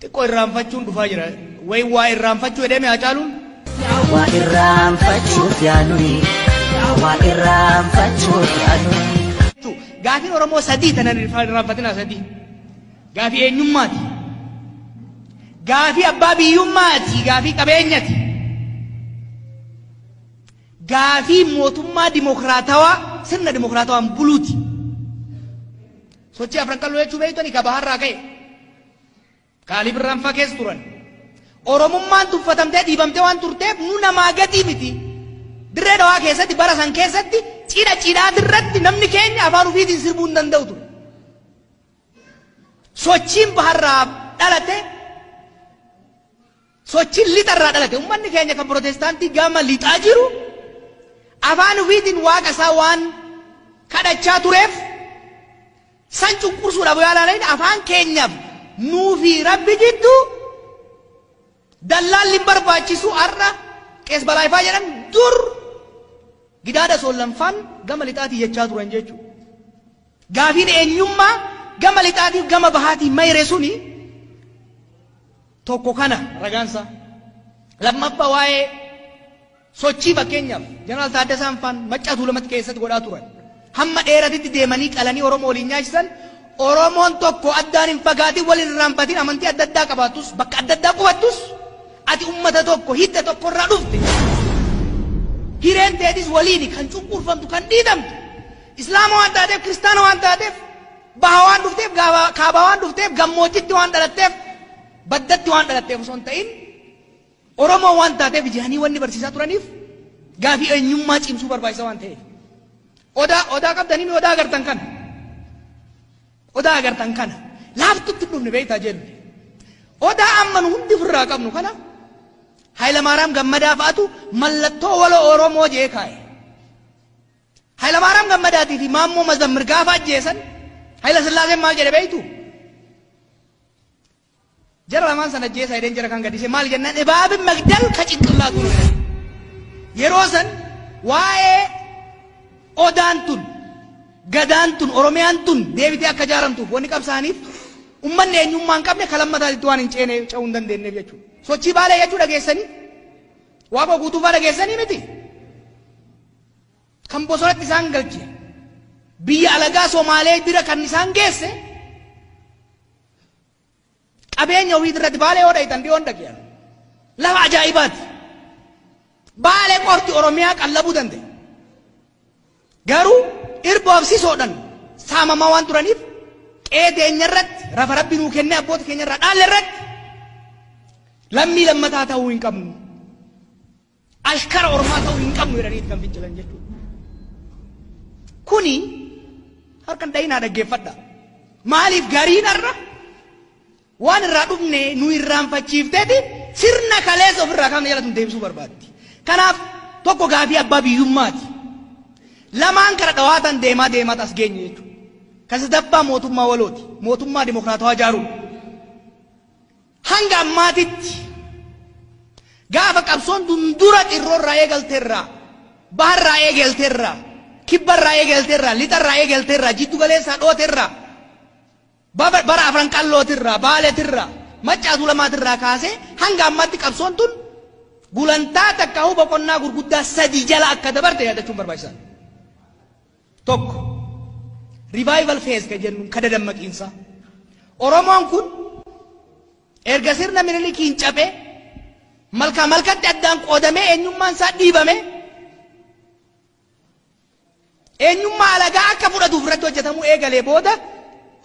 Xiqqoo irraanfachuun dhufaa jira. Wayi waa irraanfachuu edeme Hacaaluun. Waa irraanfachuuf yaaluni. Waa irraanfachuuf yaaluni. Gaafiin Oromoo sadii tanan irraanfatina sadii. Gaafii eenyummaati. Gaafii abbaa biyyummaati. Gaafii qabeenyaati. Gaafii mootummaa dimokiraatawaa sirna dimokiraatawaan buluuti. Sochii afran qal'oo jechuu beektanii ka baharraa ka'e. Kaalii birraanfaa keessa turan. Oromummaan tuffatamtee dhiibamtee waan turteef nu namaa gatii miti. Dirree dhawaa keessatti bara san keessatti cidhaa dirratti namni keenya afaan ofiitiin sirbuu hin danda'u ture. Sochiin baharraa dhalate sochiin lixarraa dhalate uummanni keenya kan Protestaantii gama lixaa jiru afaan ofiitiin waaqa isaa waan kadhachaa tureef san cunqursuudhaaf yaalanii afaan keenyaaf nuufi rabbi jidduu dallaalli barbaachisu har'a qees balaayifaa jedhan dur gidaadha soollanfaan gama lixaatii jechaa turan jechuudha. Gaafiin eenyummaa gama lixaatiif gama bahaatii mayre suni tokko kana ragaansa. Lammaffaa waa'ee sochii fakkeenyaaf Jeneraal Taaddasaan Faan Maccaa Tuulamatti keessatti godhaa turan. Hamma dheeratitti deemanii qalanii Oromoo waliin nyaachisan Oromoon tokko addaan hin fagaatiin waliin irraanfatiin amantii adda addaa qabaattus bakka adda addaa qubattus ati ummata tokko hidda tokko irraa dhufte. Hireen teetis waliini kan cunqurfamtu kan dhiidamtu. Islaama waan taateef kiristaana waan taateef baha waan dhufteef kaaba waan dhufteef gammoojjitti waan dhalatteef baddatti waan dhalatteef osoo hin ta'in Oromoo waan taateef ijahanii wanni barsiisaa turaniif gaafii eenyummaa cimsuu barbaachisa waan ta'eef. Odaa qabdanii mi odaa agartan kana. Odaa agartan kana. Laaftutti dhufne beektaa jennu. Odaa amman hundi ofirraa qabnu kana Hayilamaariyaam Gammadaa fa'atu mallattoo waloo Oromoo jee kaa'e. Hayilamaariyaam Gammadaatii fi Maammoo Mazammir gaafa ajjeesan Hayila Sillaaseen maal jedhe beektu? Jara lamaan sana ajjeesaa jedheen jara kan gadhiise maal jennaan ebaabin magdal ka cinqillaatu yeroo san waa'ee odaan tun gadaan tun Oromiyaan tun deebitee akka ijaaramtuuf wanni qabsaaniif ummanni eenyummaa hin qabne kalammataatti waan hin ceene ce'uu hin dandeenyeef jechuudha. Sochii baalee jechuu dhageessanii waaqa guutuufaa dhageessanii miti. Kan bosonatti isaan galche biyya alagaa Somaalee bira kan isaan geesse qabeenya ofii irratti baalee yoo dhayitan dhiyoon dhageessan lafa ajaa'ibaati. Baalee qofti Oromiyaa qallabuu danda'e. Garuu irboobsisoodhaan saamamaa waan turaniif qeeteenya irratti rafa rabbi nuu kennee abboota keenya irraa dhaalle irratti lammii lammataa ta'uu hin qabnu. Ashkara Oromaa ta'uu hin qabnu jedhanii kan fincilan jechuudha. Kuni harkan dhayinaa dhaggeeffadha. Maaliif gariin irra waan irraa dhufne nu irraanfachiifteeti sirna kaleessa ofirraa kan jalatu deebisuu barbaaddi. Kanaaf tokko gaafii abbaa biyyummaati. Lamaan kara dhawaatan deemaa as geenye jechuudha. Kasi dabbaa mootummaa walooti. Mootummaa dimokiraatawaa ijaaruun. Hanga ammaatitti gaafa qabsoon dundura xirroorraa eegalteerraa baharraa eegalteerraa kibbarraa eegalteerraa lixarraa eegalteerraa jiddu galeessaa dhooteerraa bara afran qallootirraa baaleetirraa Maccaa Tuulamaatirraa kaasee hanga ammaatti qabsoon tun gulantaa takka boqonnaa gurguddaa sadii jala akka dabarte yaadachuun barbaachisaadha. Tokko revival phase ka jennu kada dammaqiinsa Oromoon kun erga sirna Minilikiin cabee malkatti addaan qoodamee eenyummaan isaa dhiibame eenyummaa alagaa akka fudhatuuf irratti hojjetamuu eegalee booda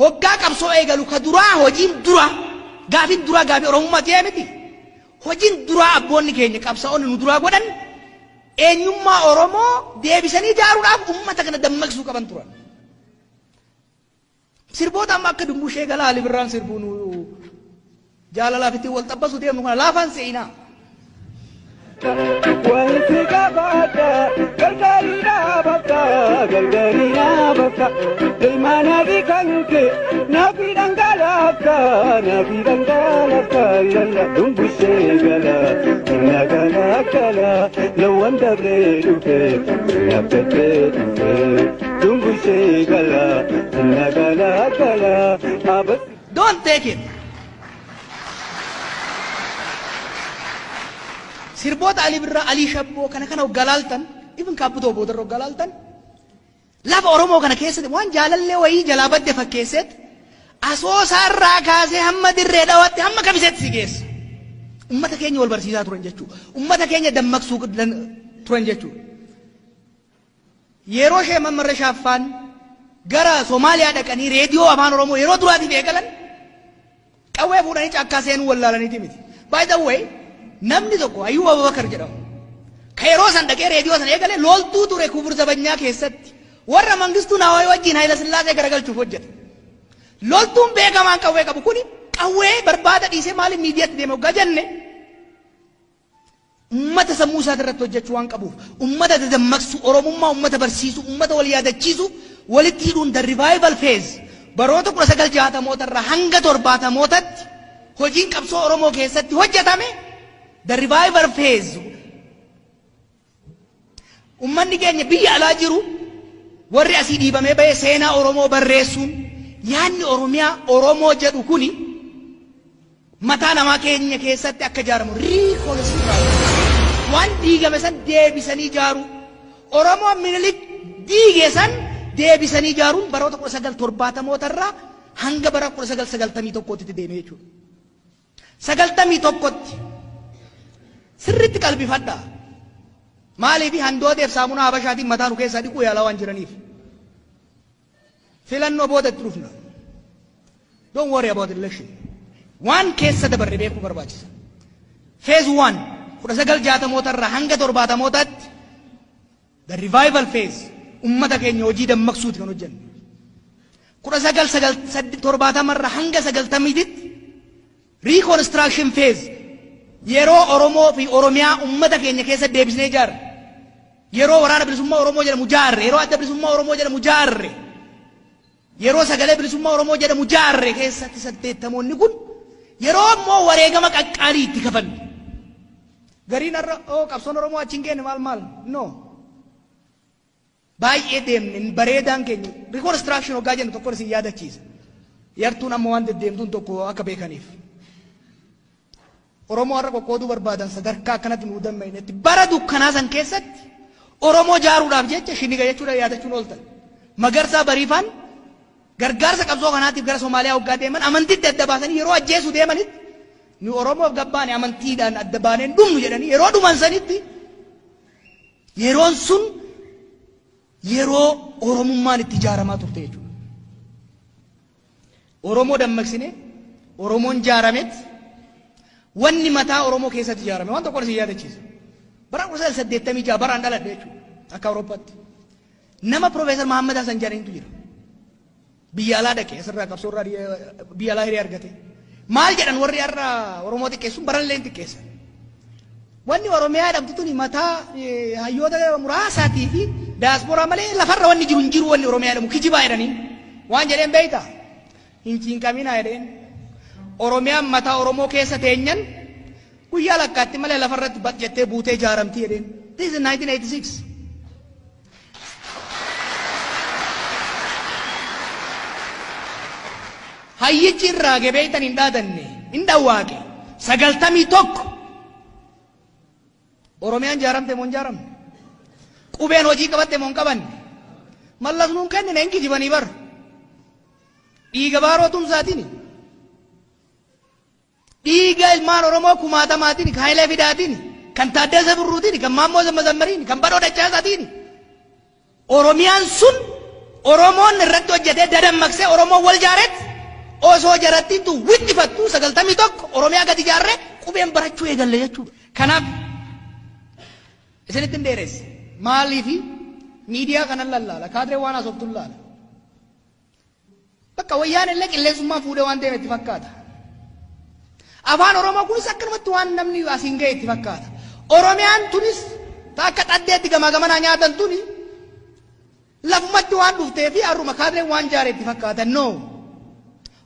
hoggaa qabsoo eegalu ka duraa hojiin dura gaafii Oromummaa ta'ee miti. Hojiin duraa abboonni keenya qabsaa'onni nu duraa godhan eenyummaa Oromoo deebisanii ijaaruudhaaf uummata kana dammaqsuu qaban turan. Sirboota amma akka Dumbushee Galaa Ali Birraan sirbuu nu jaalalaaf itti wal xabbasuu deemnu kana laafaan seenaa. Wanti gabaadha gargaarina bakka ilmaana dhiikanke nafi dhangalaka lalla Dumbushee Galaa nagala lawan dabree dhufe nabdatee dhufe Dumbushee Galaa nagala abas. Don't take it. sirboota Ali Birraa Alii Shabboo kana oggalaaltan ibn kaabutoo boodarra oggalaaltan lafa Oromoo kana keessatti waan jaalallee wayii jalaa badde fakkeesseet asoosaarraa kaasee hamma dirree dhawatti hamma kamiseetti si geessa. Ummata keenya wal barsiisaa turan jechuudha. Ummata keenya dammaqsuu turan jechuudha. Yeroo Sheekh Mammar Shaaffaan gara Somaaliyaa dhaqanii reediyoo afaan Oromoo yeroo duraatiif eegalan qawwee fuudhanii caakkaa seenuu wallaalaniiti miti. By the way, namni tokko Ayyuub Abubakar jedhamu ka yeroo san dhaqee reediyoo san eegale loltuu ture Kubur Zabanyaa keessatti warra Mangistuu Naawwayii wajjin Hayila Sillaasee garagalchuuf hojjete. Loltuun beekamaan qawwee qabu kuni qawwee barbaada dhiisee maaliif miidiyaatti deeme hoggaa jenne ummata sammuu isaa irratti hojjechuu waan qabuuf ummata dammaqsu Oromummaa ummata barsiisu ummata wal yaadachiisu walitti hidhuun the revival phase baroota 1960 irraa hanga 70tti hojiin qabsoo Oromoo keessatti hojjetame the revival phase ummanni keenya biyya alaa jiru warri asii dhiibamee bahee seenaa Oromoo barreessuun yaanni Oromiyaa Oromoo jedhu kuni mataa namaa keenya keessatti akka ijaaramu waan diigame san deebisanii ijaaru Oromoo Minilik diige san deebisanii ijaaruun baroota 1970 irraa hanga bara 1991tti deeme jechuudha. 91tti sirriitti qalbifadhaa. Maaliif handooteef saamunaa Habashaatiin mataa nu keessaa dhiquu yaalaa waan jiraniif. Filannoo boodatti dhufna. Don't worry about election. Waan keessa dabarre beekuu barbaachisa. Phase 1 1960 irraa hanga 70tti the revival phase ummata keenya hojii dammaqsuuti kan hojjenne. 1970 irraa hanga 90tti reconstruction phase yeroo Oromoo fi Oromiyaa ummata keenya keessa deebisnee ijaarre. Yeroo waraana bilisummaa Oromoo jedhamu ijaarre, yeroo adda bilisummaa Oromoo jedhamu ijaarre. Yeroo sagalee bilisummaa Oromoo jedhamu ijaarre keessatti 80moonni kun yeroo ammoo wareegama qaqqaalii itti kafan. Gariin har'a qabsoon Oromoo achi hin geenne maal no. Baay'ee deemne bareedaan keenya reconstruction hoggaa jennu tokko isin yaadachiisa. Yartuun ammoo waan deddeemtuun tokko akka beekaniif. Oromoo har'a qoqqooduu barbaadan sadarkaa akkanatti nuu dammaqnetti bara dukkanaa san keessatti Oromoo jaaruudhaaf jecha shiniga jechuudha yaadachuun ooltan. Magarsaa Bariifaan gargaarsa qabsoo kanaatiif gara Somaaliyaa hoggaa deeman amantiitti adda baasanii yeroo ajjeesuu deemanitti nu Oromoof gabbaane amantiidhaan adda baaneen dhumnu jedhanii yeroo dhuman sanitti yeroon sun yeroo Oromummaan itti ijaaramaa turte jechuudha. Oromoo dammaqsine Oromoon ijaarametti wanni mataa Oromoo keessatti ijaarame waan tokko isin yaadachiisa. Bara 1986 baraan dhaladhe jechuudha akka Awurooppaatti. Nama Profeesar Mahammad Hassan jedhanitu jira. Biyya alaa dhaqee asirraa qabsoorraa biyya alaa hiree argate. Maal jedhan warri har'a Oromoo xiqqeessuun barallee xiqqeessan. Wanni Oromiyaa jedhamtu tuni mataa hayyoota muraasaatii fi daasporaa malee lafarra wanni jiru hin jiru wanni Oromiyaa jedhamu kijibaa jedhanii waan jedheen beeyta. Hin ciinqaminaa jedheen. Oromiyaan mataa Oromoo keessa teenyan guyyaa lakkaatti malee lafarratti jettee buutee ijaaramti jedheen. This is 1986. Hayyichi irraa gebeeytan hin dhaadanne hin dhawwaaqe 91 Oromiyaan ijaaramte moo hin ijaaramne? Qubeen hojii qabatte moo hin qabanne? Mallas nuun kennine hin kijibanii bar. Dhiiga baarootuun isaatiin dhiiga ilmaan Oromoo kumaatamaatiin kan Hayilee Fidaatiin kan Taaddasee Birruutiin kan Maammoo Zammazammariin kan Badhoo Dachaasaatiin Oromiyaan sun Oromoon irratti hojjetee dadammaqsee Oromoo wal jaaretti osoo jarattiitu wixxifattu 91 Oromiyaa gadi ijaarree qubeen barachuu eegalle jechuudha. Kanaaf isinitti hin dheeresse maaliifi miidiyaa kanan lallaala kaadiree waan haasoftuun laala. Bakka wayyaan illee qilleensummaa fuudhee waan deeme itti fakkaata. Afaan Oromoo kunis akkanumatti waan namni asiin ga'e itti fakkaata. Oromiyaan tunis akka xaddeetti gamaa gamanaa nyaatan tuni lafumatti waan dhuftee fi har'uma kaadiree waan jaaree itti fakkaata. No.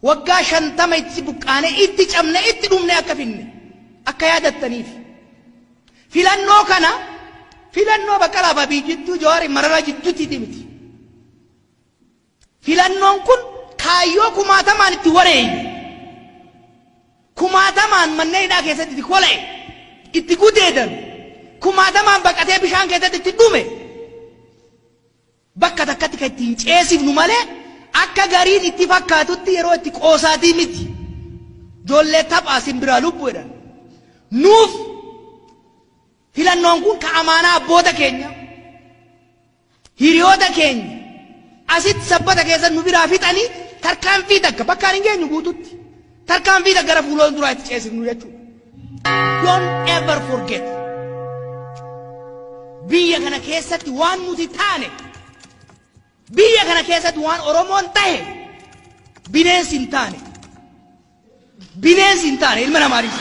Waggaa 50 itti buqqaanee itti cabne itti dhumne akka finne akka yaadattaniif. Filannoo kana filannoo bakka lafa biijjittuu Jawaari Mararaa jidduutti miti. Filannoon kun kaayyoo kumaatamaan itti wareeyne. Kumaatamaan manneen hidhaa keessatti itti kola'e itti gudeedan kumaatamaan baqatee bishaan keessatti itti dhume bakka takkatti kan ittiin ceesifnu malee akka gariin itti fakkaatutti yeroo itti qoosaatii miti. Ijoollee taphaa simbiraa lubbuudhaan nuuf filannoon kun ka amaanaa abboota keenya hiriyoota keenya asitti sabbata keessa nu biraa fixanii tarkaanfii takka bakkaan hin geenyu guututti tarkaanfii takka gara fuuloon duraa itti ceesifnu jechuudha. Don't ever forget. Biyya kana keessatti waan nuti taane biyya kana keessatti waan Oromoon tahe bineensi hin taane. Bineensi hin taane ilma namaatiif.